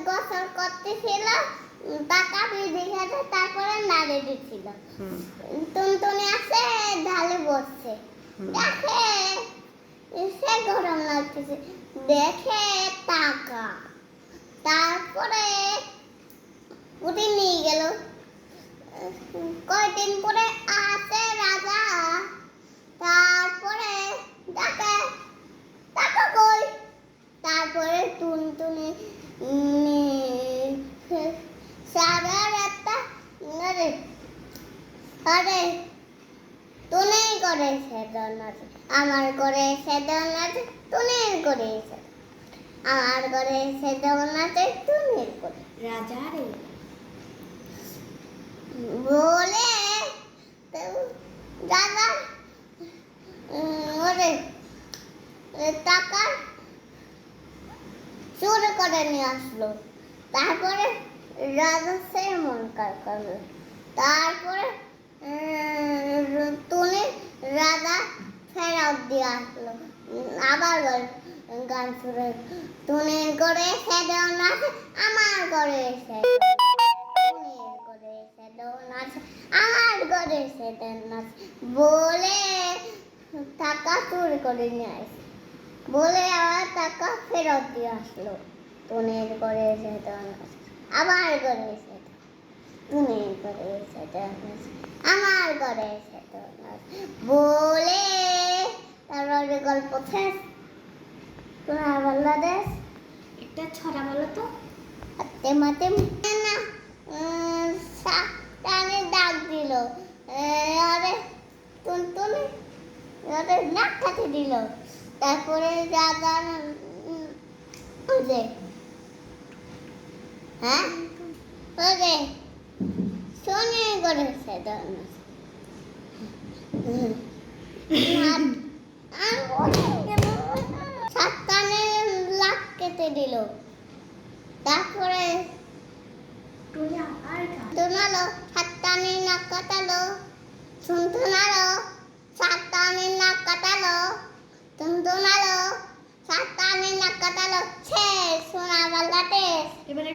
গোসল করতেছিল, টাকা বিধি খেতে, তারপরে নাড়ে দিচ্ছিল। টুনটুনি আসে ঢালে বসছে, দেখে সে গরম লাগতেছে, দেখে টাকা। তারপরে উঠে নিয়ে গেল। কয়দিন পরে আসে রাজা, তারপরে দেখে টাকা কই। তারপরে টুনটুনি সারার একটা আরে টুনি করেছে ডোনাট, আমার করে এসে ডোনাট টুনির করে এসে, আমার করে এসে ডোনাট টুনির করে। রাজা রে বলে দাদা ওরে টাকা চুর করে নিয়ে আসলো। তারপরে রাজা সে মন খারাপ করলো। তারপরে টুনি রাজা ফেরত দিয়ে আসলো। আবার গান শুরু, টুনির করে এসে ডোনাট, আমার করে এসে টুনির করে এসে ডোনাট, আমার করে এসে ডোনাট বলে টাকা চুর করে নিয়ে আসে। বলে আবার টাকা ফেরত দিয়ে আসলো। টুনির করে এসে ডোনাট, আবার করে এসে টুনির করে এসে ডোনাট, আমার করে এসে ডোনাট বলে তারপরে গল্প শেষ। তোরা বাংলাদেশ একটা ছড়া বলো তো। হাতে মাতে না টানে ডাক দিল, আরে টুনটুনি আরে নাক কাটে দিল। তারপরে রাজা ওরে হ্যাঁ ওরে শোনে করেছে সাত কানে লাক কেটে দিল। তারপরে শোনালো সাত কানে নাক কাটালো, শুনতো সাত কানে নাক কাটালো, টুনটুনালো সাত কানে নাক কাটালো। শেষ, শোনা বাংলাদেশ। এবারে